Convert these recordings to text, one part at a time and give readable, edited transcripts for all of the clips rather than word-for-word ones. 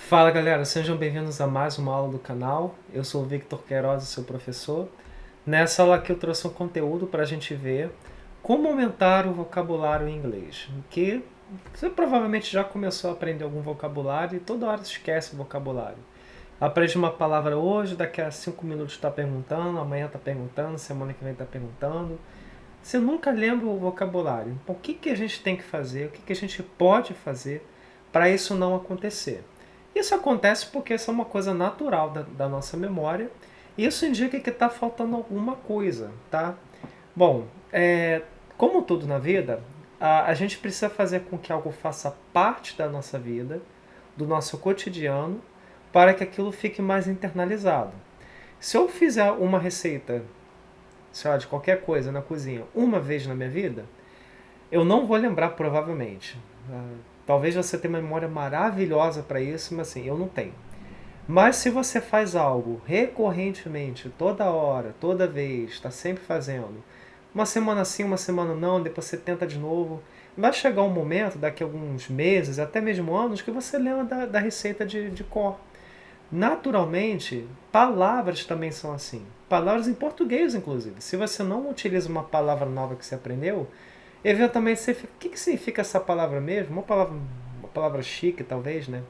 Fala galera, sejam bem-vindos a mais uma aula do canal. Eu sou o Victor Queiroz, seu professor. Nessa aula aqui eu trouxe um conteúdo para a gente ver como aumentar o vocabulário em inglês. Que você provavelmente já começou a aprender algum vocabulário e toda hora esquece o vocabulário. Aprende uma palavra hoje, daqui a 5 minutos está perguntando, amanhã está perguntando, semana que vem está perguntando. Você nunca lembra o vocabulário. Então, o que a gente tem que fazer, o que a gente pode fazer para isso não acontecer? Isso acontece porque isso é uma coisa natural da nossa memória. E isso indica que está faltando alguma coisa, tá? Bom, como tudo na vida, a gente precisa fazer com que algo faça parte da nossa vida, do nosso cotidiano, para que aquilo fique mais internalizado. Se eu fizer uma receita, sei lá, de qualquer coisa na cozinha, uma vez na minha vida, eu não vou lembrar provavelmente. Talvez você tenha uma memória maravilhosa para isso, mas assim, eu não tenho. Mas se você faz algo recorrentemente, toda hora, toda vez, está sempre fazendo, uma semana sim, uma semana não, depois você tenta de novo, vai chegar um momento, daqui a alguns meses, até mesmo anos, que você lembra da receita de cor. Naturalmente, palavras também são assim. Palavras em português, inclusive. Se você não utiliza uma palavra nova que você aprendeu, eventualmente você fica, o que significa essa palavra mesmo? Uma palavra chique, talvez, né?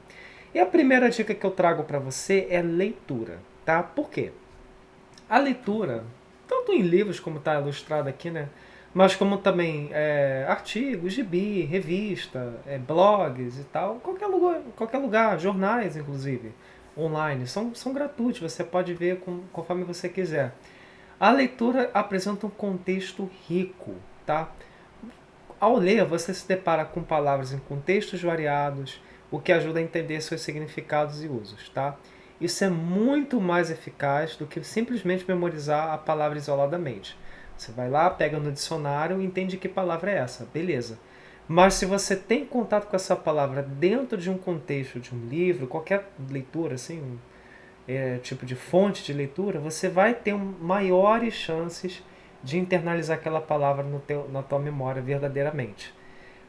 E a primeira dica que eu trago para você é leitura, tá? Por quê? A leitura, tanto em livros como está ilustrado aqui, né? Mas como também artigos, gibi, revista, blogs e tal, qualquer lugar, jornais inclusive, online, são gratuitos, você pode ver conforme você quiser. A leitura apresenta um contexto rico, tá? Ao ler, você se depara com palavras em contextos variados, o que ajuda a entender seus significados e usos, tá? Isso é muito mais eficaz do que simplesmente memorizar a palavra isoladamente. Você vai lá, pega no dicionário e entende que palavra é essa, beleza. Mas se você tem contato com essa palavra dentro de um contexto de um livro, qualquer leitura, assim, tipo de fonte de leitura, você vai ter maiores chances de internalizar aquela palavra na tua memória verdadeiramente.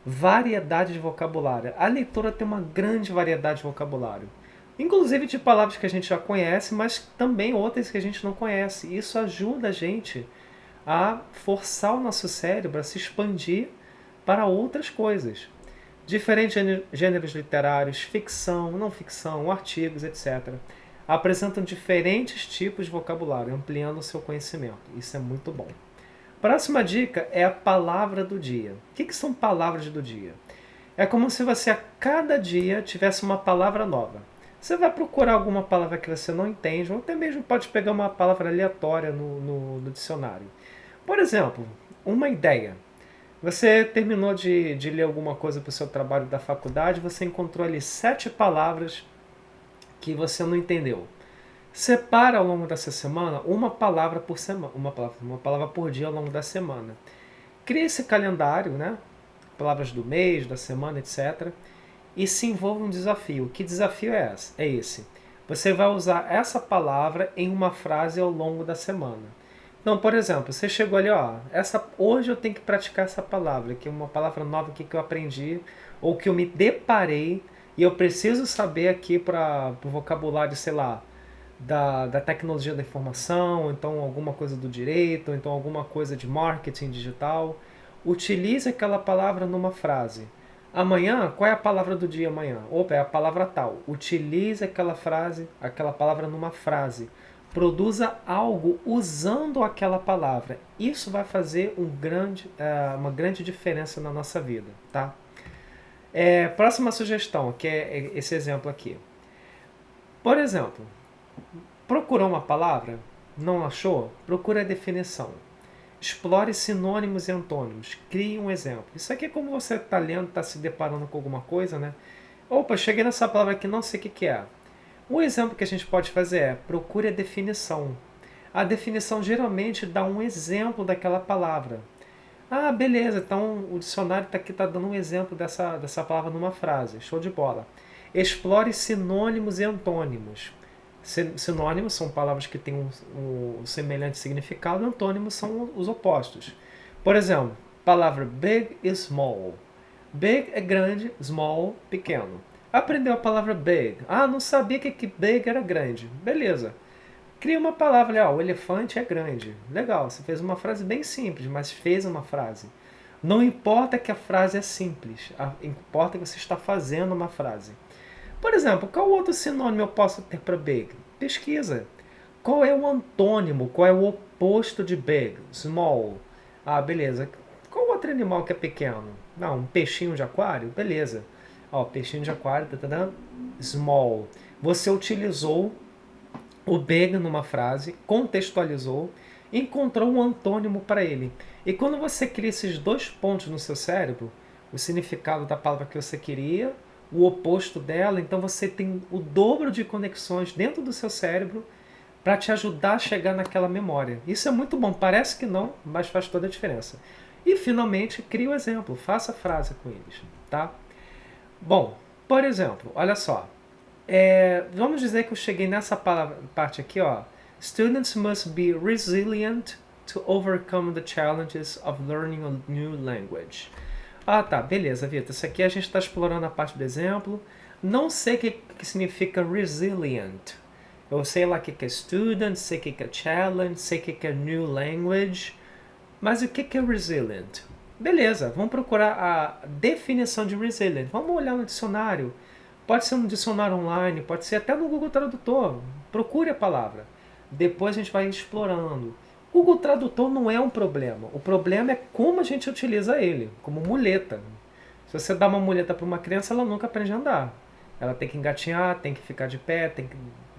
Variedade de vocabulário. A leitura tem uma grande variedade de vocabulário. Inclusive de palavras que a gente já conhece, mas também outras que a gente não conhece. Isso ajuda a gente a forçar o nosso cérebro a se expandir para outras coisas. Diferentes gêneros literários, ficção, não ficção, artigos, etc., apresentam diferentes tipos de vocabulário, ampliando o seu conhecimento. Isso é muito bom. Próxima dica é a palavra do dia. O que são palavras do dia? É como se você a cada dia tivesse uma palavra nova. Você vai procurar alguma palavra que você não entende, ou até mesmo pode pegar uma palavra aleatória no dicionário. Por exemplo, uma ideia. Você terminou de ler alguma coisa para o seu trabalho da faculdade, você encontrou ali 7 palavras que você não entendeu. Separa ao longo dessa semana uma palavra por semana, uma palavra por dia ao longo da semana. Crie esse calendário, né? Palavras do mês, da semana, etc. E se envolva um desafio. Que desafio é esse? Você vai usar essa palavra em uma frase ao longo da semana. Então, por exemplo, você chegou ali, ó, hoje eu tenho que praticar essa palavra, que é uma palavra nova aqui que eu aprendi, ou que eu me deparei, e eu preciso saber aqui para o vocabulário, sei lá, da tecnologia da informação, ou então alguma coisa do direito, ou então alguma coisa de marketing digital. Utilize aquela palavra numa frase. Amanhã, qual é a palavra do dia amanhã? Opa, é a palavra tal. Utilize aquela frase, aquela palavra numa frase. Produza algo usando aquela palavra. Isso vai fazer uma grande diferença na nossa vida, tá? Próxima sugestão, que é esse exemplo aqui. Por exemplo, procurou uma palavra? Não achou? Procure a definição. Explore sinônimos e antônimos. Crie um exemplo. Isso aqui é como você está lendo, está se deparando com alguma coisa, né? Opa, cheguei nessa palavra aqui, não sei o que é. Um exemplo que a gente pode fazer é procure a definição. A definição geralmente dá um exemplo daquela palavra. Ah, beleza, então o dicionário aqui está dando um exemplo dessa palavra numa frase. Show de bola. Explore sinônimos e antônimos. Sinônimos são palavras que têm um semelhante significado, antônimos são os opostos. Por exemplo, palavra big e small. Big é grande, small, pequeno. Aprendeu a palavra big. Ah, não sabia que big era grande. Beleza. Cria uma palavra, o elefante é grande. Legal, você fez uma frase bem simples, mas fez uma frase. Não importa que a frase é simples, importa que você está fazendo uma frase. Por exemplo, qual outro sinônimo eu posso ter para big? Pesquisa. Qual é o antônimo? Qual é o oposto de big? Small. Ah, beleza. Qual outro animal que é pequeno? Não, um peixinho de aquário? Beleza. Ó, peixinho de aquário, small. Você utilizou o big numa frase, contextualizou, encontrou um antônimo para ele. E quando você cria esses dois pontos no seu cérebro, o significado da palavra que você queria, o oposto dela, então você tem o dobro de conexões dentro do seu cérebro para te ajudar a chegar naquela memória. Isso é muito bom, parece que não, mas faz toda a diferença. E finalmente, crie o exemplo, faça a frase com eles, tá? Bom, por exemplo, olha só, vamos dizer que eu cheguei nessa parte aqui, ó. Students must be resilient to overcome the challenges of learning a new language. Ah, tá, beleza, Vitor. Isso aqui a gente está explorando a parte do exemplo. Não sei o que significa resilient. Eu sei lá o que é student, sei o que é challenge, sei o que é new language. Mas o que é resilient? Beleza, vamos procurar a definição de resilient. Vamos olhar no dicionário. Pode ser no dicionário online, pode ser até no Google Tradutor. Procure a palavra. Depois a gente vai explorando. O Google Tradutor não é um problema. O problema é como a gente utiliza ele, como muleta. Se você dá uma muleta para uma criança, ela nunca aprende a andar. Ela tem que engatinhar, tem que ficar de pé, tem que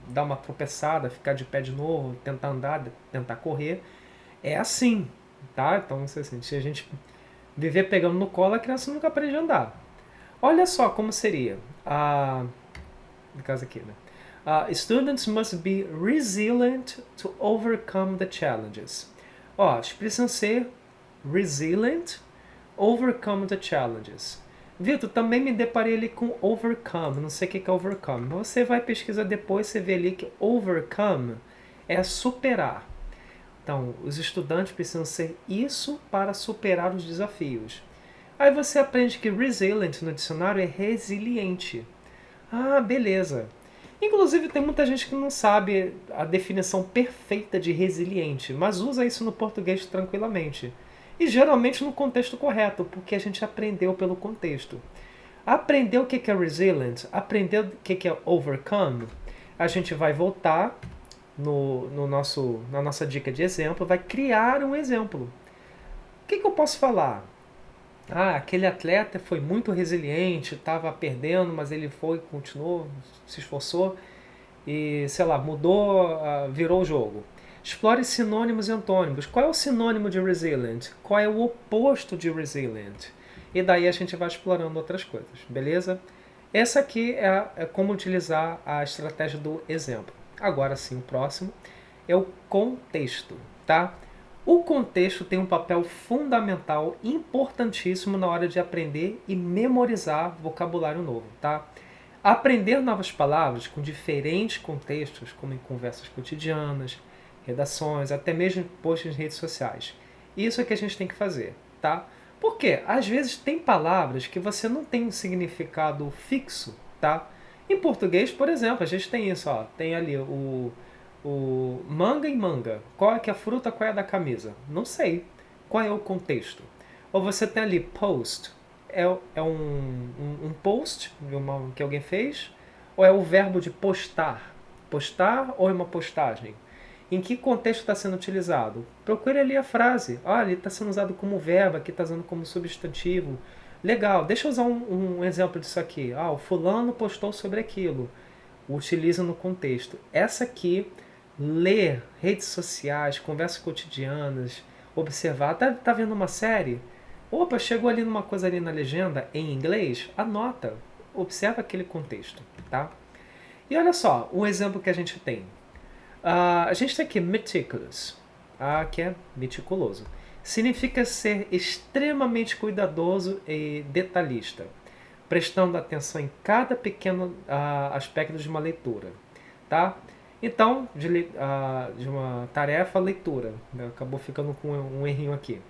dar uma tropeçada, ficar de pé de novo, tentar andar, tentar correr. É assim, tá? Então, assim, se a gente viver pegando no colo, a criança nunca aprende a andar. Olha só como seria. No caso aqui, né? Students must be resilient to overcome the challenges. Ó, eles precisam ser resilient, overcome the challenges. Vitor, também me deparei ali com overcome, não sei o que é overcome, mas você vai pesquisar depois, você vê ali que overcome é superar. Então, os estudantes precisam ser isso para superar os desafios. Aí você aprende que resilient no dicionário é resiliente. Ah, beleza. Inclusive tem muita gente que não sabe a definição perfeita de resiliente, mas usa isso no português tranquilamente. E geralmente no contexto correto, porque a gente aprendeu pelo contexto. Aprender o que é resilient, aprender o que é overcome, a gente vai voltar na nossa dica de exemplo, vai criar um exemplo. O que eu posso falar? Ah, aquele atleta foi muito resiliente, estava perdendo, mas ele foi, continuou, se esforçou e, sei lá, mudou, virou o jogo. Explore sinônimos e antônimos. Qual é o sinônimo de resilient? Qual é o oposto de resilient? E daí a gente vai explorando outras coisas, beleza? Essa aqui é como utilizar a estratégia do exemplo. Agora sim, o próximo é o contexto, tá? O contexto tem um papel fundamental, importantíssimo na hora de aprender e memorizar vocabulário novo, tá? Aprender novas palavras com diferentes contextos, como em conversas cotidianas, redações, até mesmo posts em redes sociais. Isso é que a gente tem que fazer, tá? Porque às vezes tem palavras que você não tem um significado fixo, tá? Em português, por exemplo, a gente tem isso, ó, tem ali o manga e manga. Qual é que é a fruta, qual é a da camisa? Não sei. Qual é o contexto? Ou você tem ali post. É um post que alguém fez? Ou é o verbo de postar? Postar ou é uma postagem? Em que contexto está sendo utilizado? Procure ali a frase. Olha, ele está sendo usado como verbo, aqui está usando como substantivo. Legal, deixa eu usar um exemplo disso aqui. Ah, o fulano postou sobre aquilo. Utiliza no contexto. Essa aqui, ler redes sociais, conversas cotidianas, observar. Tá vendo uma série? Opa, chegou ali numa coisa ali na legenda em inglês? Anota. Observa aquele contexto, tá? E olha só, um exemplo que a gente tem. A gente tem aqui meticulous, que é meticuloso. Significa ser extremamente cuidadoso e detalhista, prestando atenção em cada pequeno aspecto de uma leitura, tá? Então, de uma tarefa, leitura. Acabou ficando com um errinho aqui.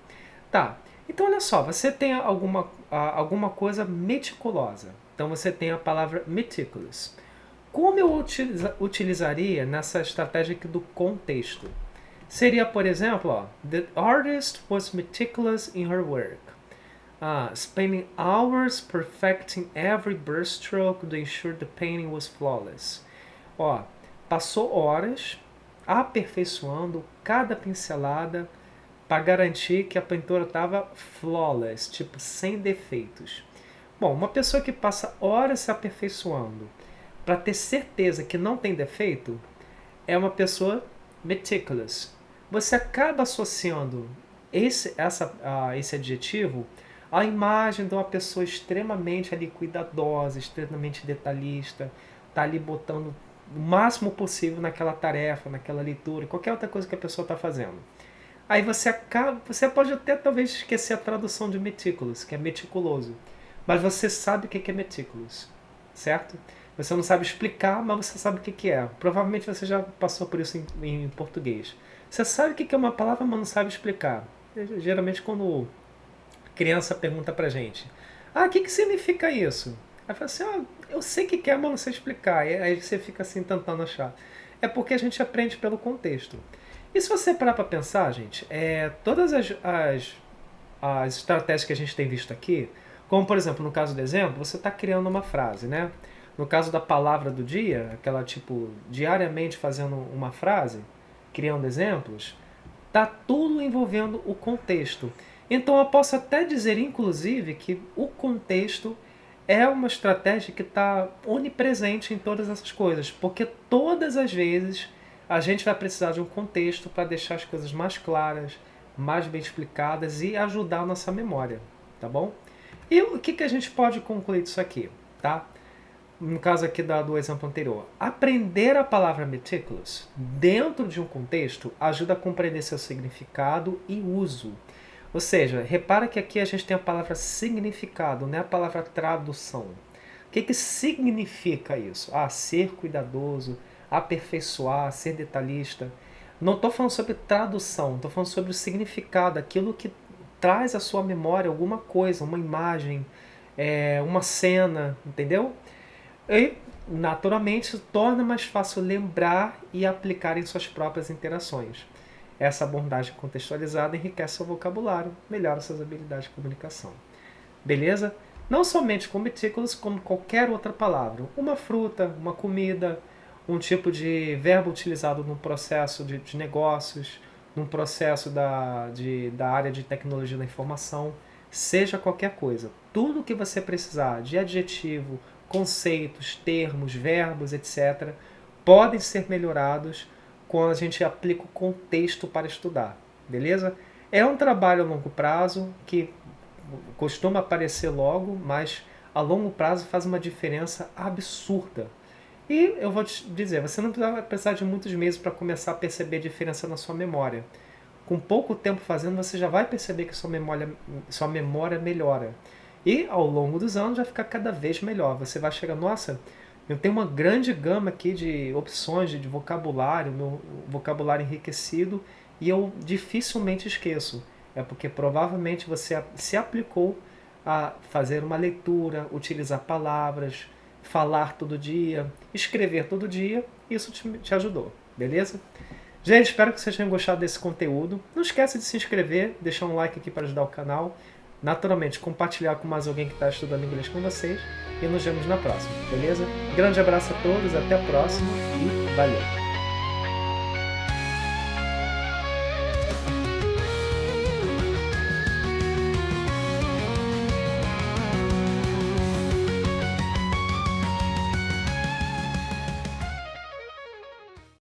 Tá, então olha só, você tem alguma coisa meticulosa. Então você tem a palavra meticulous. Como eu utilizaria nessa estratégia aqui do contexto? Seria, por exemplo, ó, the artist was meticulous in her work. Spending hours perfecting every brushstroke to ensure the painting was flawless. Ó, passou horas aperfeiçoando cada pincelada para garantir que a pintura estava flawless, tipo sem defeitos. Bom, uma pessoa que passa horas se aperfeiçoando para ter certeza que não tem defeito é uma pessoa meticulous. Você acaba associando esse adjetivo à imagem de uma pessoa extremamente ali cuidadosa, extremamente detalhista, tá ali botando o máximo possível naquela tarefa, naquela leitura, qualquer outra coisa que a pessoa está fazendo. Aí você pode até talvez esquecer a tradução de meticulous, que é meticuloso, mas você sabe o que é meticulous, certo? Você não sabe explicar, mas você sabe o que é. Provavelmente você já passou por isso em português. Você sabe o que é uma palavra, mas não sabe explicar. Geralmente quando criança pergunta pra gente, o que significa isso? Aí fala assim, eu sei o que é, mas não sei explicar. E aí você fica assim tentando achar. É porque a gente aprende pelo contexto. E se você parar para pensar, gente, todas as estratégias que a gente tem visto aqui, como por exemplo, no caso do exemplo, você está criando uma frase, né? No caso da palavra do dia, aquela tipo, diariamente fazendo uma frase, criando exemplos, tá tudo envolvendo o contexto. Então eu posso até dizer, inclusive, que o contexto é uma estratégia que está onipresente em todas essas coisas, porque todas as vezes a gente vai precisar de um contexto para deixar as coisas mais claras, mais bem explicadas e ajudar a nossa memória, tá bom? E o que a gente pode concluir disso aqui, tá? No caso aqui do exemplo anterior, aprender a palavra meticulous dentro de um contexto ajuda a compreender seu significado e uso. Ou seja, repara que aqui a gente tem a palavra significado, não é a palavra tradução. O que significa isso? Ser cuidadoso, aperfeiçoar, ser detalhista. Não estou falando sobre tradução, estou falando sobre o significado, aquilo que traz à sua memória alguma coisa, uma imagem, uma cena, entendeu? E, naturalmente, torna mais fácil lembrar e aplicar em suas próprias interações. Essa abordagem contextualizada enriquece seu vocabulário, melhora suas habilidades de comunicação. Beleza? Não somente com meticulous, como qualquer outra palavra. Uma fruta, uma comida, um tipo de verbo utilizado num processo de negócios, num processo da área de tecnologia da informação, seja qualquer coisa. Tudo que você precisar de adjetivo, conceitos, termos, verbos, etc., podem ser melhorados quando a gente aplica o contexto para estudar, beleza? É um trabalho a longo prazo que costuma aparecer logo, mas a longo prazo faz uma diferença absurda. E eu vou te dizer, você não vai precisar de muitos meses para começar a perceber a diferença na sua memória. Com pouco tempo fazendo, você já vai perceber que sua memória melhora. E ao longo dos anos vai ficar cada vez melhor. Você vai chegar, nossa, eu tenho uma grande gama aqui de opções de vocabulário, meu vocabulário enriquecido, e eu dificilmente esqueço. É porque provavelmente você se aplicou a fazer uma leitura, utilizar palavras, falar todo dia, escrever todo dia, isso te ajudou, beleza? Gente, espero que vocês tenham gostado desse conteúdo. Não esquece de se inscrever, deixar um like aqui para ajudar o canal. Naturalmente, compartilhar com mais alguém que está estudando inglês com vocês. E nos vemos na próxima, beleza? Grande abraço a todos, até a próxima e valeu!